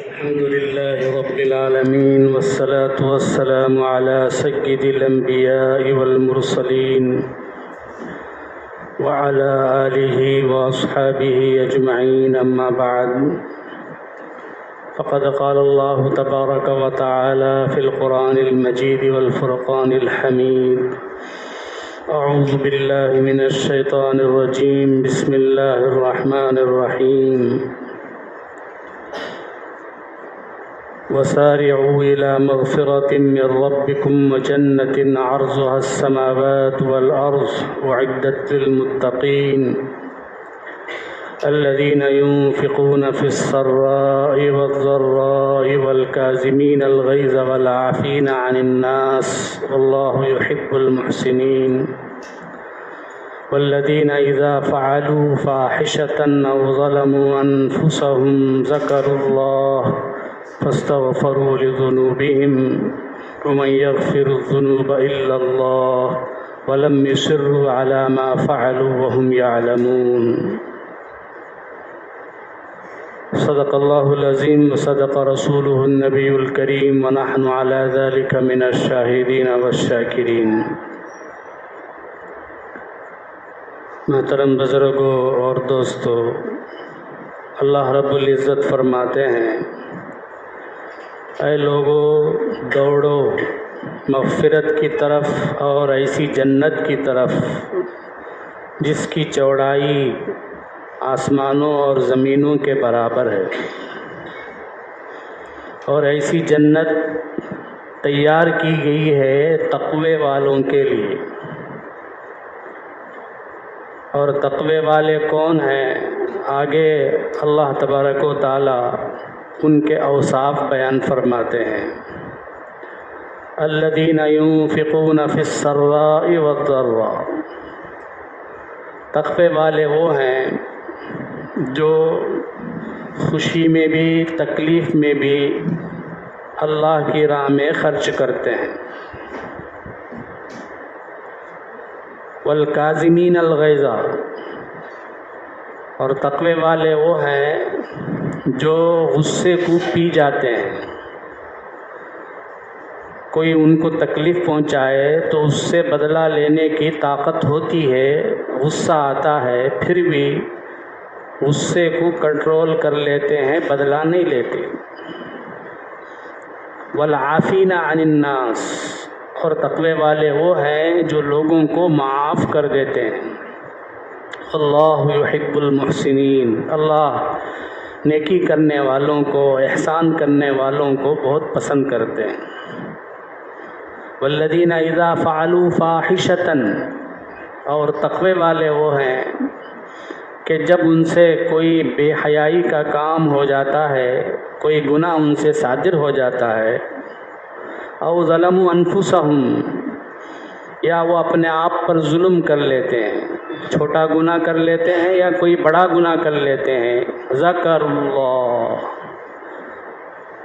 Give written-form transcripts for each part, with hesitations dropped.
الحمد لله رب العالمين والصلاة والسلام على سيد الأنبياء والمرسلين وعلى آله وأصحابه أجمعين، أما بعد، فقد قال الله تبارك وتعالى في القرآن المجيد والفرقان الحميد: أعوذ بالله من الشيطان الرجيم، بسم الله الرحمن الرحيم. وسارعوا إلى مغفرة من ربكم وجنة عرضها السماوات والأرض أعدت للمتقين الذين ينفقون في السراء والضراء والكاظمين الغيظ والعافين عن الناس والله يحب المحسنين والذين إذا فعلوا فاحشة أو ظلموا أنفسهم ذكروا الله فاستغفروا لذنوبهم ومن يغفر الذنوب إلا الله ولم يصروا على ما فعلوا وهم يعلمون. صدق الله العظيم وصدق رسوله النبي الكريم ونحن على ذلك من الشاهدين والشاكرين. محترم بزرگوں اور دوستو، اللہ رب العزت فرماتے ہیں: اے لوگو، دوڑو مغفرت کی طرف اور ایسی جنت کی طرف جس کی چوڑائی آسمانوں اور زمینوں کے برابر ہے، اور ایسی جنت تیار کی گئی ہے تقوی والوں کے لیے. اور تقوی والے کون ہیں؟ آگے اللہ تبارک و تعالی ان کے اوصاف بیان فرماتے ہیں: الذین ينفقون فی السراء والضراء. تقوی والے وہ ہیں جو خوشی میں بھی تکلیف میں بھی اللہ کی راہ میں خرچ کرتے ہیں. والکاظمین الغیظ. اور تقوی والے وہ ہیں جو غصے کو پی جاتے ہیں. کوئی ان کو تکلیف پہنچائے تو اس سے بدلہ لینے کی طاقت ہوتی ہے، غصہ آتا ہے، پھر بھی غصے کو کنٹرول کر لیتے ہیں، بدلہ نہیں لیتے. والعافین عن الناس. اور تقوی والے وہ ہیں جو لوگوں کو معاف کر دیتے ہیں. اللہ یحب المحسنین. اللہ نیکی کرنے والوں کو، احسان کرنے والوں کو بہت پسند کرتے ہیں. والذین اذا فعلوا فاحشة. اور تقوی والے وہ ہیں کہ جب ان سے کوئی بے حیائی کا کام ہو جاتا ہے، کوئی گناہ ان سے صادر ہو جاتا ہے، او ظلموا انفسہم، یا وہ اپنے آپ پر ظلم کر لیتے ہیں، چھوٹا گناہ کر لیتے ہیں یا کوئی بڑا گناہ کر لیتے ہیں، ذکر اللہ،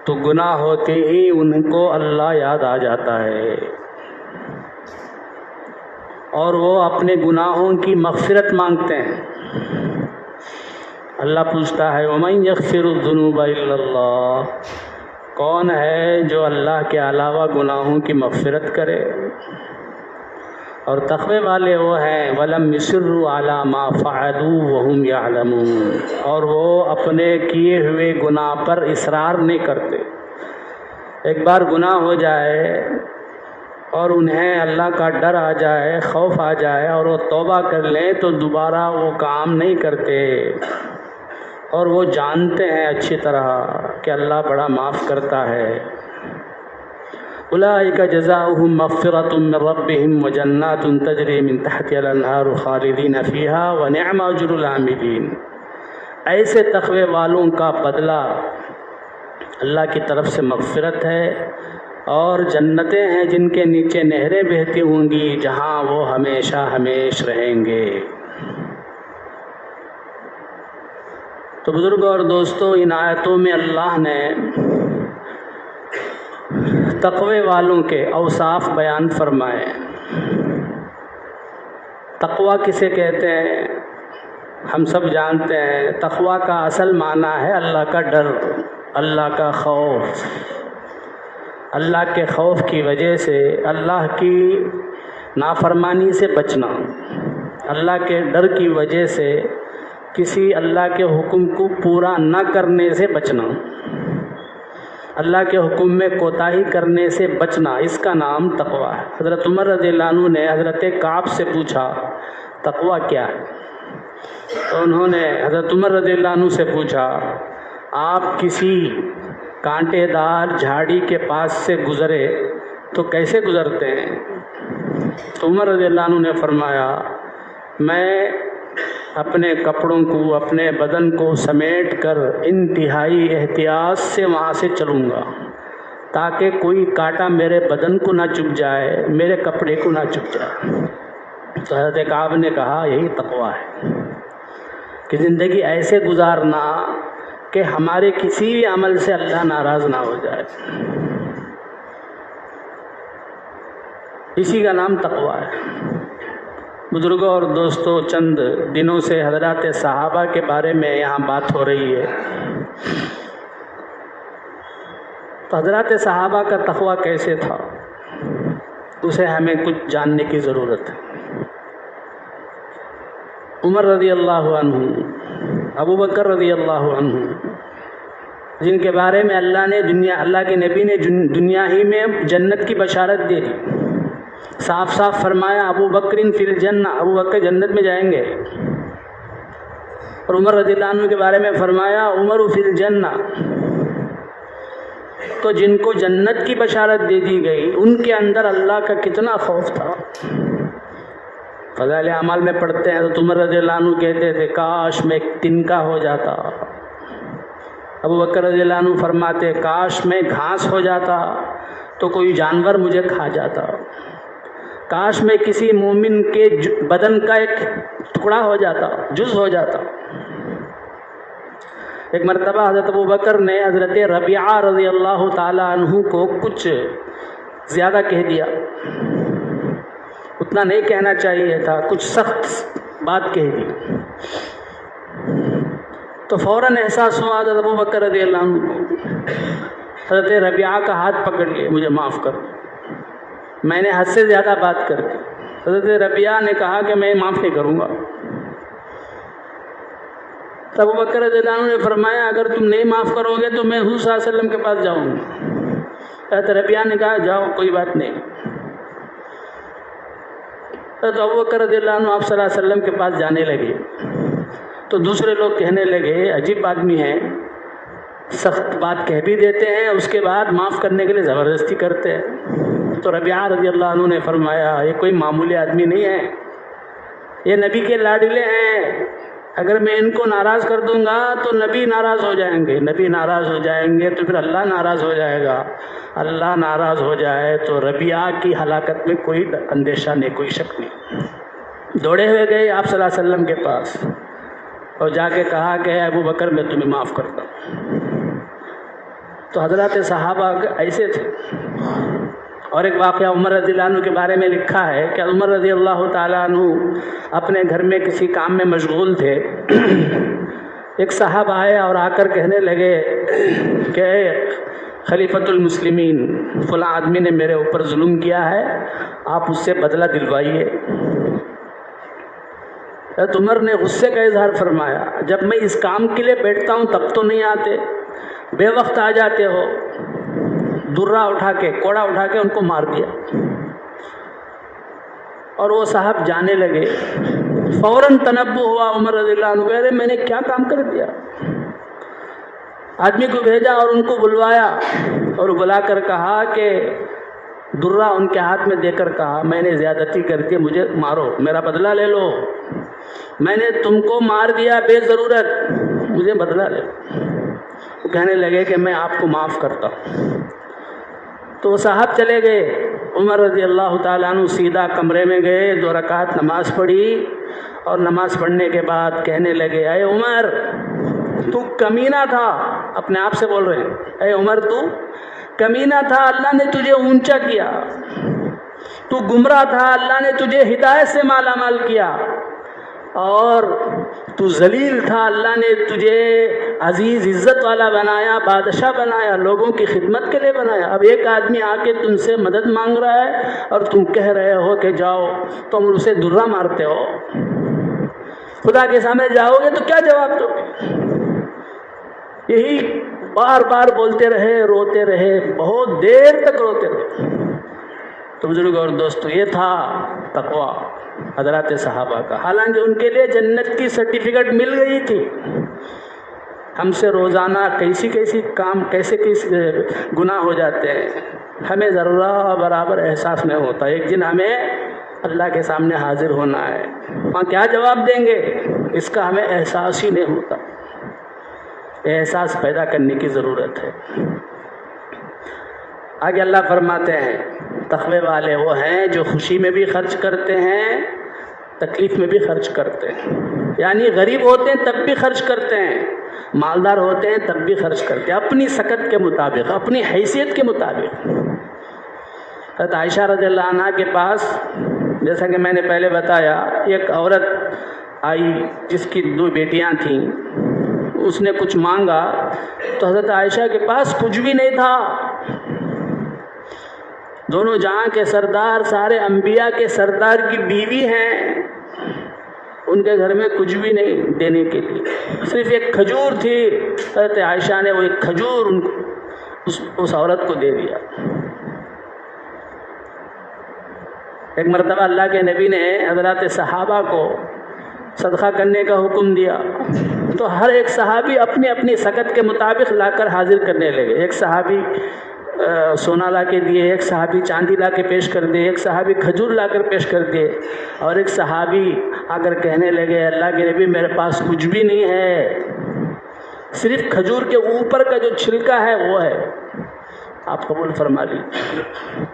تو گناہ ہوتے ہی ان کو اللہ یاد آ جاتا ہے اور وہ اپنے گناہوں کی مغفرت مانگتے ہیں. اللہ پوچھتا ہے: وَمَن يَغْفِرُ الذُّنُوبَ إِلَّا اللَّهُ. کون ہے جو اللہ کے علاوہ گناہوں کی مغفرت کرے؟ اور تقوی والے وہ ہیں وَلَمْ يُصِرُّوا عَلَى مَا فَعَلُوا وَهُمْ يَعْلَمُونَ. اور وہ اپنے کیے ہوئے گناہ پر اصرار نہیں کرتے. ایک بار گناہ ہو جائے اور انہیں اللہ کا ڈر آ جائے، خوف آ جائے اور وہ توبہ کر لیں تو دوبارہ وہ کام نہیں کرتے. اور وہ جانتے ہیں اچھی طرح کہ اللہ بڑا معاف کرتا ہے. اولئک جزاؤہم مغفرۃ من ربہم وجنات تجری من تحتہا الانہار خالدین فیہا ونعم اجر العاملین. ایسے تقوی والوں کا بدلہ اللہ کی طرف سے مغفرت ہے اور جنتیں ہیں جن کے نیچے نہریں بہتی ہوں گی، جہاں وہ ہمیشہ ہمیش رہیں گے. تو بزرگوں اور دوستو، ان آیتوں میں اللہ نے تقوی والوں کے اوصاف بیان فرمائے. تقوی کسے کہتے ہیں؟ ہم سب جانتے ہیں تقویٰ کا اصل معنی ہے اللہ کا ڈر، اللہ کا خوف۔ اللہ کے خوف کی وجہ سے اللہ کی نافرمانی سے بچنا، اللہ کے ڈر کی وجہ سے کسی اللہ کے حکم کو پورا نہ کرنے سے بچنا، اللہ کے حکم میں کوتاہی کرنے سے بچنا، اس کا نام تقویٰ ہے۔ حضرت عمر رضی اللہ عنہ نے حضرت کعب سے پوچھا تقویٰ کیا ہے؟ تو انہوں نے حضرت عمر رضی اللہ عنہ سے پوچھا آپ کسی کانٹے دار جھاڑی کے پاس سے گزرے تو کیسے گزرتے ہیں؟ تو عمر رضی اللہ عنہ نے فرمایا میں اپنے کپڑوں کو، اپنے بدن کو سمیٹ کر انتہائی احتیاط سے وہاں سے چلوں گا تاکہ کوئی کانٹا میرے بدن کو نہ چبھ جائے، میرے کپڑے کو نہ چبھ جائے۔ تو حضرت کعب نے کہا یہی تقویٰ ہے کہ زندگی ایسے گزارنا کہ ہمارے کسی بھی عمل سے اللہ ناراض نہ ہو جائے، اسی کا نام تقویٰ ہے۔ بزرگوں اور دوستوں، چند دنوں سے حضرات صحابہ کے بارے میں یہاں بات ہو رہی ہے، تو حضرات صحابہ کا تقویٰ کیسے تھا اسے ہمیں کچھ جاننے کی ضرورت ہے۔ عمر رضی اللہ عنہ، ابو بکر رضی اللہ عنہ، جن کے بارے میں اللہ کے نبی نے دنیا ہی میں جنت کی بشارت دے دی، صاف صاف فرمایا ابو بکر فی الجنہ، ابو بکر جنت میں جائیں گے، اور عمر رضی اللہ عنہ کے بارے میں فرمایا عمر فی الجنہ۔ تو جن کو جنت کی بشارت دے دی گئی ان کے اندر اللہ کا کتنا خوف تھا۔ فضائل اعمال میں پڑھتے ہیں تو عمر رضی اللہ عنہ کہتے تھے کاش میں ایک تنکا ہو جاتا، ابو بکر رضی اللہ عنہ فرماتے کاش میں گھاس ہو جاتا تو کوئی جانور مجھے کھا جاتا، کاش میں کسی مومن کے بدن کا ایک ٹکڑا ہو جاتا، جز ہو جاتا۔ ایک مرتبہ حضرت ابو بکر نے حضرت ربیعہ رضی اللہ تعالی عنہ کو کچھ زیادہ کہہ دیا، اتنا نہیں کہنا چاہیے تھا، کچھ سخت بات کہہ دی، تو فوراً احساس ہوا حضرت ابو بکر رضی اللہ عنہ کو، حضرت ربیعہ کا ہاتھ پکڑ لیے مجھے معاف کر، میں نے حد سے زیادہ بات کر دی۔ حضرت ربیعہ نے کہا کہ میں معاف نہیں کروں گا۔ ابو بکر رضی اللہ عنہ نے فرمایا اگر تم نہیں معاف کرو گے تو میں حضور صلی اللہ علیہ وسلم کے پاس جاؤں گا۔ حضرت ربیعہ نے کہا جاؤ کوئی بات نہیں۔ تو ابو بکر رضی اللہ عنہ آپ صلی اللہ علیہ وسلم کے پاس جانے لگے تو دوسرے لوگ کہنے لگے عجیب آدمی ہے، سخت بات کہہ بھی دیتے ہیں اس کے بعد معاف کرنے کے لیے زبردستی کرتے ہیں۔ تو ربیعہ رضی اللہ عنہ نے فرمایا یہ کوئی معمولی آدمی نہیں ہے، یہ نبی کے لاڈلے ہیں، اگر میں ان کو ناراض کر دوں گا تو نبی ناراض ہو جائیں گے، نبی ناراض ہو جائیں گے تو پھر اللہ ناراض ہو جائے گا، اللہ ناراض ہو جائے تو ربیعہ کی ہلاکت میں کوئی اندیشہ نہیں، کوئی شک نہیں۔ دوڑے ہوئے گئے آپ صلی اللہ علیہ وسلم کے پاس اور جا کے کہا کہ اے ابو بکر میں تمہیں معاف کرتا ہوں۔ تو حضرات صحابہ ایسے تھے۔ اور ایک واقعہ عمر رضی اللہ عنہ کے بارے میں لکھا ہے کہ عمر رضی اللہ تعالیٰ عنہ اپنے گھر میں کسی کام میں مشغول تھے، ایک صاحب آئے اور آ کر کہنے لگے کہ اے خلیفۃ المسلمین فلاں آدمی نے میرے اوپر ظلم کیا ہے، آپ اس سے بدلہ دلوائیے۔ حضرت عمر نے غصے کا اظہار فرمایا جب میں اس کام کے لیے بیٹھتا ہوں تب تو نہیں آتے، بے وقت آ جاتے ہو۔ درہ اٹھا کے، کوڑا اٹھا کے ان کو مار دیا اور وہ صاحب جانے لگے۔ فوراً تنبہ ہوا عمر رضی اللہ عنہ، کہہ رہے میں نے کیا کام کر دیا؟ آدمی کو بھیجا اور ان کو بلوایا اور بلا کر کہا کہ درہ ان کے ہاتھ میں دے کر کہا میں نے زیادتی کر دی، مجھے مارو، میرا بدلہ لے لو، میں نے تم کو مار دیا بے ضرورت، مجھے بدلہ لے لو۔ وہ کہنے لگے کہ میں آپ کو معاف کرتا ہوں۔ تو وہ صاحب چلے گئے، عمر رضی اللہ تعالیٰ عنہ سیدھا کمرے میں گئے، 2 رکعت نماز پڑھی اور نماز پڑھنے کے بعد کہنے لگے اے عمر تو کمینہ تھا، اپنے آپ سے بول رہے ہیں، اے عمر تو کمینہ تھا، اللہ نے تجھے اونچا کیا، تو گمراہ تھا، اللہ نے تجھے ہدایت سے مالا مال کیا، اور تو ذلیل تھا، اللہ نے تجھے عزیز عزت والا بنایا، بادشاہ بنایا، لوگوں کی خدمت کے لیے بنایا۔ اب ایک آدمی آ کے تم سے مدد مانگ رہا ہے اور تم کہہ رہے ہو کہ جاؤ، تم اسے درہ مارتے ہو۔ خدا کے سامنے جاؤ گے تو کیا جواب دو گے؟ یہی بار بار بولتے رہے، روتے رہے، بہت دیر تک روتے رہے۔ تو بزرگ اور دوستو، یہ تھا تقویٰ حضرات صحابہ کا۔ حالانکہ ان کے لیے جنت کی سرٹیفکیٹ مل گئی تھی۔ ہم سے روزانہ کیسی کام، کیسے گناہ ہو جاتے ہیں، ہمیں ذرہ برابر احساس نہیں ہوتا۔ ایک دن ہمیں اللہ کے سامنے حاضر ہونا ہے، وہاں کیا جواب دیں گے اس کا ہمیں احساس ہی نہیں ہوتا۔ احساس پیدا کرنے کی ضرورت ہے۔ آگے اللہ فرماتے ہیں تقوی والے وہ ہیں جو خوشی میں بھی خرچ کرتے ہیں، تکلیف میں بھی خرچ کرتے ہیں۔ یعنی غریب ہوتے ہیں تب بھی خرچ کرتے ہیں، مالدار ہوتے ہیں تب بھی خرچ کرتے ہیں، اپنی سکت کے مطابق، اپنی حیثیت کے مطابق۔ حضرت عائشہ رضی اللہ عنہ کے پاس، جیسا کہ میں نے پہلے بتایا، ایک عورت آئی جس کی 2 بیٹیاں تھیں، اس نے کچھ مانگا تو حضرت عائشہ کے پاس کچھ بھی نہیں تھا۔ دونوں جہاں کے سردار، سارے انبیاء کے سردار کی بیوی ہیں، ان کے گھر میں کچھ بھی نہیں دینے کے لیے، صرف ایک کھجور تھی۔ حضرت عائشہ نے وہ ایک کھجور اس عورت کو دے دیا۔ ایک مرتبہ اللہ کے نبی نے حضرات صحابہ کو صدقہ کرنے کا حکم دیا تو ہر ایک صحابی اپنی اپنی سکت کے مطابق لا کر حاضر کرنے لگے۔ ایک صحابی سونا لا کے دیے، ایک صحابی چاندی لا کے پیش کر دیے، ایک صحابی کھجور لا کر پیش کر دیے، اور ایک صحابی آ کر کہنے لگے اللہ کے نبی میرے پاس کچھ بھی نہیں ہے، صرف کھجور کے اوپر کا جو چھلکا ہے وہ ہے، آپ قبول فرما لیجیے۔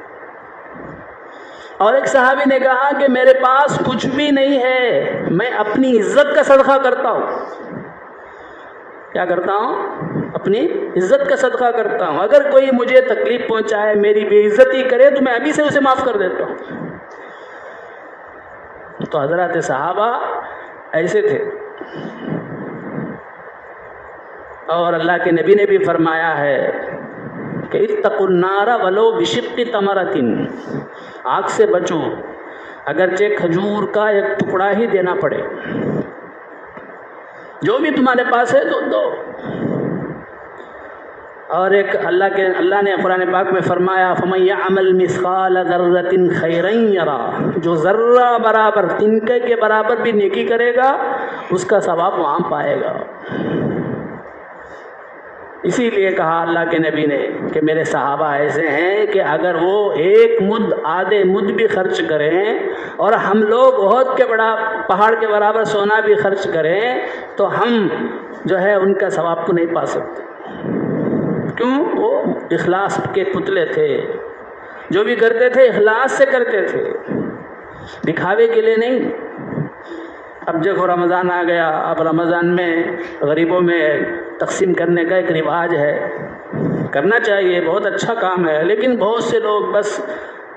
اور ایک صحابی نے کہا کہ میرے پاس کچھ بھی نہیں ہے، میں اپنی عزت کا صدقہ کرتا ہوں۔ کیا کرتا ہوں؟ اپنی عزت کا صدقہ کرتا ہوں۔ اگر کوئی مجھے تکلیف پہنچائے، میری بے عزتی کرے تو میں ابھی سے اسے معاف کر دیتا ہوں۔ تو حضرات صحابہ ایسے تھے، اور اللہ کے نبی نے بھی فرمایا ہے کہ اتقوا النار ولو بشق تمرۃ، آگ سے بچو اگرچہ کھجور کا ایک ٹکڑا ہی دینا پڑے، جو بھی تمہارے پاس ہے تو دو۔ اور ایک اللہ نے قرآن پاک میں فرمایا فَمَن يَعْمَلْ مِثْقَالَ ذَرَّةٍ خَيْرًا يَرَهُ، جو ذرہ برابر، تنکے کے برابر بھی نیکی کرے گا اس کا ثواب وہاں پائے گا۔ اسی لیے کہا اللہ کے نبی نے کہ میرے صحابہ ایسے ہیں کہ اگر وہ ایک مد، آدھے مد بھی خرچ کریں، اور ہم لوگ بہت کے بڑا پہاڑ کے برابر سونا بھی خرچ کریں تو ہم جو ہے ان کا ثواب کو نہیں پا سکتے۔ کیوں؟ وہ اخلاص کے پتلے تھے، جو بھی کرتے تھے اخلاص سے کرتے تھے، دکھاوے کے لیے نہیں۔ اب دیکھو رمضان آ گیا، اب رمضان میں غریبوں میں تقسیم کرنے کا ایک رواج ہے، کرنا چاہیے، بہت اچھا کام ہے، لیکن بہت سے لوگ بس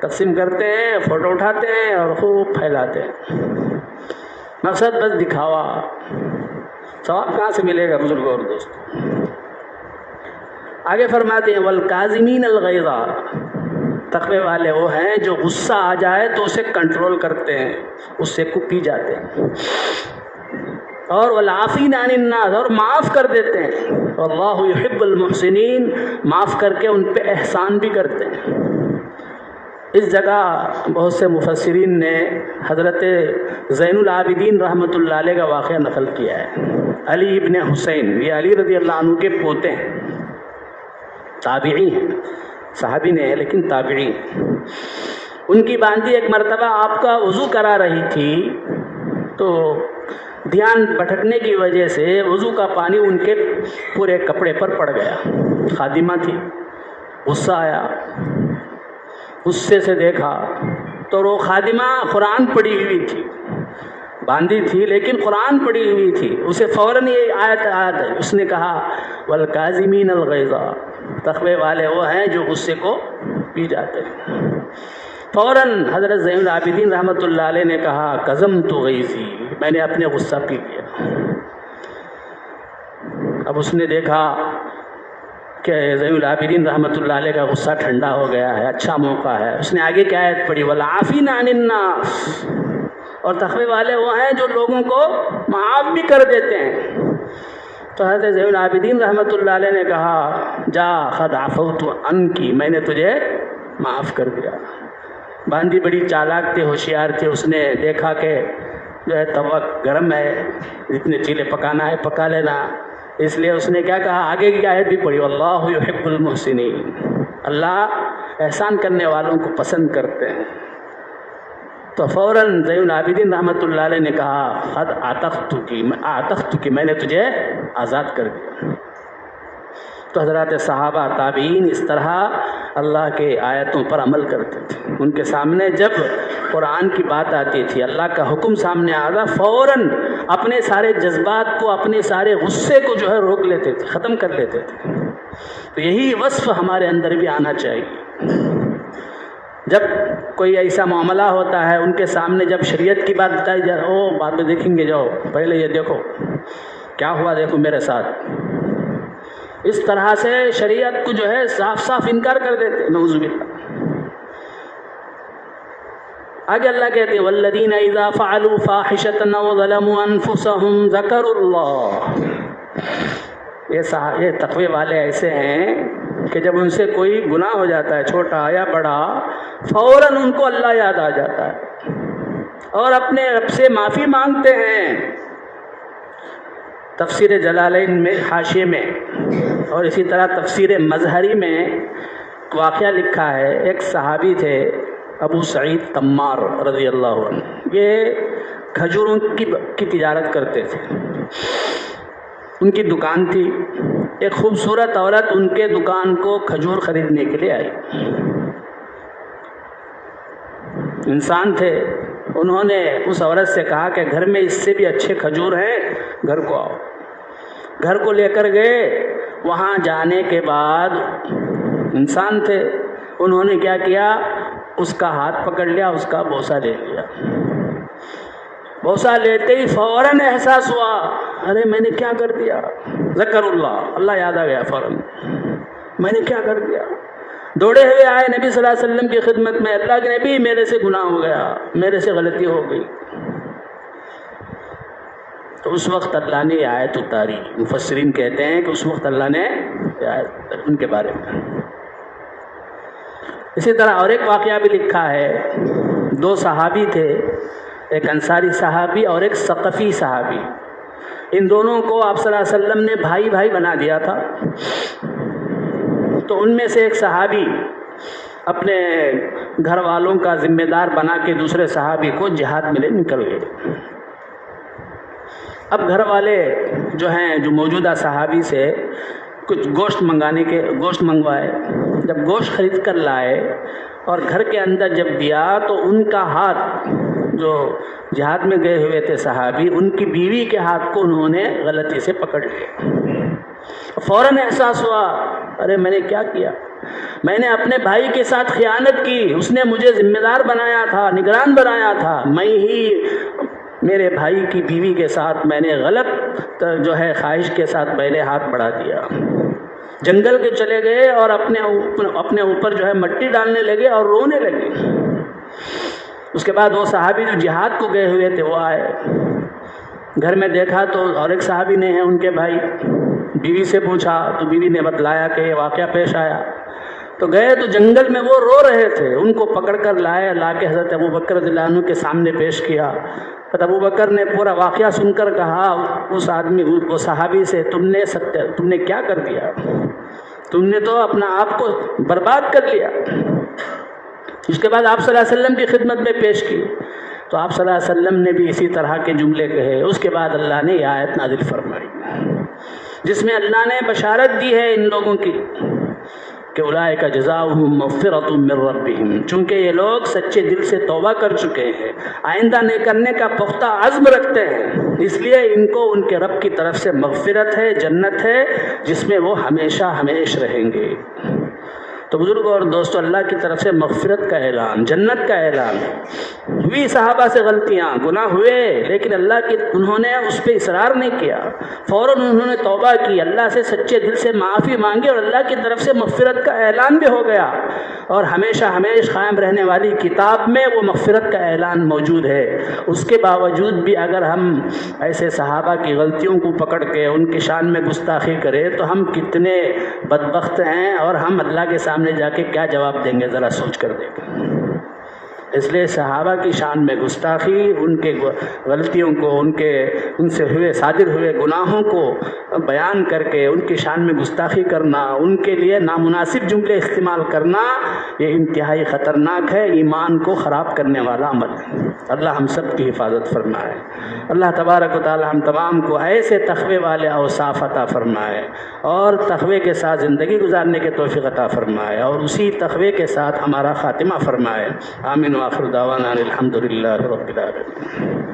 تقسیم کرتے ہیں، فوٹو اٹھاتے ہیں اور خوب پھیلاتے ہیں، مقصد بس دکھاوا۔ ثواب کہاں سے ملے گا بزرگوں اور دوستوں؟ آگے فرماتے ہیں والکاظمین الغیظ، تقوی والے وہ ہیں جو غصہ آ جائے تو اسے کنٹرول کرتے ہیں، اس سے کو پی جاتے ہیں، اور والعافین عن الناس، اور معاف کر دیتے ہیں، واللہ یحب المحسنین، معاف کر کے ان پہ احسان بھی کرتے ہیں۔ اس جگہ بہت سے مفسرین نے حضرت زین العابدین رحمۃ اللہ علیہ کا واقعہ نقل کیا ہے۔ علی ابن حسین، یہ علی رضی اللہ عنہ کے پوتے ہیں، تابعی ہیں، صحابی نے ہے لیکن تابعی۔ ان کی باندھی ایک مرتبہ آپ کا وضو کرا رہی تھی تو دھیان بھٹکنے کی وجہ سے وضو کا پانی ان کے پورے کپڑے پر پڑ گیا۔ خادمہ تھی، غصہ آیا، غصے سے دیکھا تو وہ خادمہ قرآن پڑھی ہوئی تھی، باندھی تھی لیکن قرآن پڑھی ہوئی تھی، اسے فوراً یہ آیت ہے، اس نے کہا والکاظمین الغیظ، تقوی والے وہ ہیں جو غصے کو پی جاتے ہیں۔ فوراً حضرت زین العابدین رحمۃ اللہ علیہ نے کہا قزمت غیظی، میں نے اپنے غصہ پی لیا۔ اب اس نے دیکھا کہ زین العابدین رحمۃ اللہ علیہ کا غصہ ٹھنڈا ہو گیا ہے، اچھا موقع ہے. اس نے آگے کیا آیت پڑھی، والعافین عن الناس، اور تقوی والے وہ ہیں جو لوگوں کو معاف بھی کر دیتے ہیں. تو حضرت زین العابدین رحمۃ اللہ علیہ نے کہا جا قد عفوت عنکی، میں نے تجھے معاف کر دیا. باندھی بڑی چالاک تھے، ہوشیار تھے. اس نے دیکھا کہ جو ہے توا گرم ہے، جتنے چیلے پکانا ہے پکا لینا. اس لیے اس نے کیا کہا، آگے کی آیت بھی پڑھی، واللہ یحب المحسنین، اللہ احسان کرنے والوں کو پسند کرتے ہیں. تو فوراً زین العابدین رحمۃ اللہ علیہ نے کہا قد اعتقتک، میں نے تجھے آزاد کر دیا. تو حضرات صحابہ تابعین اس طرح اللہ کے آیتوں پر عمل کرتے تھے. ان کے سامنے جب قرآن کی بات آتی تھی، اللہ کا حکم سامنے آتا، فوراً اپنے سارے جذبات کو، اپنے سارے غصے کو جو ہے روک لیتے تھے، ختم کر لیتے تھے. تو یہی وصف ہمارے اندر بھی آنا چاہیے. جب کوئی ایسا معاملہ ہوتا ہے ان کے سامنے، جب شریعت کی بات بتائی جائے، او بعد میں دیکھیں گے، جاؤ پہلے یہ دیکھو کیا ہوا، دیکھو میرے ساتھ. اس طرح سے شریعت کو جو ہے صاف صاف انکار کر دیتے، نعوذ باللہ. آگے اللہ کہتے ہیں والذین اذا فعلوا فاحشة او ظلموا انفسهم ذکروا اللہ. یہ تقوی والے ایسے ہیں کہ جب ان سے کوئی گناہ ہو جاتا ہے، چھوٹا یا بڑا، فوراً ان کو اللہ یاد آ جاتا ہے اور اپنے رب سے معافی مانگتے ہیں. تفسیر جلالین میں حاشیے میں اور اسی طرح تفسیر مظہری میں واقعہ لکھا ہے. ایک صحابی تھے ابو سعید تمار رضی اللہ عنہ. یہ کھجوروں کی تجارت کرتے تھے. ان کی دکان تھی. ایک خوبصورت عورت ان کے دکان کو کھجور خریدنے کے لیے آئی. انسان تھے. انہوں نے اس عورت سے کہا کہ گھر میں اس سے بھی اچھے کھجور ہیں، گھر کو آؤ. گھر کو لے کر گئے. وہاں جانے کے بعد انسان تھے، انہوں نے کیا کیا، اس کا ہاتھ پکڑ لیا، اس کا بوسہ لے لیا. بوسہ لیتے ہی فوراً احساس ہوا، ارے میں نے کیا کر دیا. ذکر اللہ، اللہ یاد آ گیا فوراً، میں نے کیا کر دیا. دوڑے ہوئے آئے نبی صلی اللہ علیہ وسلم کی خدمت میں، اللہ کے نبی میرے سے گناہ ہو گیا، میرے سے غلطی ہو گئی. تو اس وقت اللہ نے یہ آیت اتاری. مفسرین کہتے ہیں کہ اس وقت اللہ نے ان کے بارے میں. اسی طرح اور ایک واقعہ بھی لکھا ہے. دو صحابی تھے، ایک انصاری صحابی اور ایک ثقفی صحابی. ان دونوں کو آپ صلی اللہ علیہ وسلم نے بھائی بھائی بنا دیا تھا. تو ان میں سے ایک صحابی اپنے گھر والوں کا ذمہ دار بنا کے دوسرے صحابی کو جہاد میں لے نکل گئے. اب گھر والے جو ہیں، جو موجودہ صحابی سے کچھ گوشت منگوائے. جب گوشت خرید کر لائے اور گھر کے اندر جب دیا تو ان کا ہاتھ، جو جہاد میں گئے ہوئے تھے صحابی، ان کی بیوی کے ہاتھ کو انہوں نے غلطی سے پکڑ لیا. فوراً احساس ہوا، ارے میں نے کیا کیا، میں نے اپنے بھائی کے ساتھ خیانت کی. اس نے مجھے ذمہ دار بنایا تھا، نگران بنایا تھا، میں ہی میرے بھائی کی بیوی کے ساتھ میں نے غلط جو ہے خواہش کے ساتھ میں نے ہاتھ بڑھا دیا. جنگل کے چلے گئے اور اپنے اوپر جو ہے مٹی ڈالنے لگے اور رونے لگے. اس کے بعد وہ صحابی جو جہاد کو گئے ہوئے تھے وہ آئے. گھر میں دیکھا تو اور ایک صحابی نے ہیں ان کے بھائی. بیوی سے پوچھا تو بیوی نے بتلایا کہ یہ واقعہ پیش آیا. تو گئے تو جنگل میں وہ رو رہے تھے. ان کو پکڑ کر لائے، لا کے حضرت ابوبکر رضی اللہ عنہ کے سامنے پیش کیا. حضرت ابوبکر نے پورا واقعہ سن کر کہا اس آدمی، وہ صحابی سے، تم نے کیا کر دیا، تم نے تو اپنا آپ کو برباد کر لیا. اس کے بعد آپ صلی اللہ علیہ وسلم کی خدمت میں پیش کی تو آپ صلی اللہ علیہ وسلم نے بھی اسی طرح کے جملے کہے. اس کے بعد اللہ نے یہ آیت نازل فرمائی جس میں اللہ نے بشارت دی ہے ان لوگوں کی کہ اولئک جزاؤہم مغفرۃ من ربہم، چونکہ یہ لوگ سچے دل سے توبہ کر چکے ہیں، آئندہ نہیں کرنے کا پختہ عزم رکھتے ہیں، اس لیے ان کو ان کے رب کی طرف سے مغفرت ہے، جنت ہے جس میں وہ ہمیشہ ہمیش رہیں گے. تو بزرگوں اور دوستوں، اللہ کی طرف سے مغفرت کا اعلان، جنت کا اعلان۔ ہوئی صحابہ سے غلطیاں، گناہ ہوئے، لیکن انہوں نے اس پہ اصرار نہیں کیا، فوراً انہوں نے توبہ کی، اللہ سے سچے دل سے معافی مانگی، اور اللہ کی طرف سے مغفرت کا اعلان بھی ہو گیا، اور ہمیشہ قائم رہنے والی کتاب میں وہ مغفرت کا اعلان موجود ہے۔ اس کے باوجود بھی اگر ہم ایسے صحابہ کی غلطیوں کو پکڑ کے ان کی شان میں گستاخی کریں تو ہم کتنے بدبخت ہیں، اور ہم اللہ کے سامنے جا کے کیا جواب دیں گے، ذرا سوچ کر دیکھیں۔ اس لیے صحابہ کی شان میں گستاخی، ان کے غلطیوں کو، ان سے صادر ہوئے گناہوں کو بیان کر کے ان کی شان میں گستاخی کرنا، ان کے لیے نامناسب جملے استعمال کرنا، یہ انتہائی خطرناک ہے، ایمان کو خراب کرنے والا عمل ہے۔ اللہ ہم سب کی حفاظت فرمائے۔ اللہ تبارک و تعالی ہم تمام کو ایسے تقوی والے اوصاف عطا فرمائے، اور تقوی کے ساتھ زندگی گزارنے کے توفیق عطا فرمائے، اور اسی تقوی کے ساتھ ہمارا خاتمہ فرمائے۔ آمین وآخر دعوانا الحمد للہ رب العالمین۔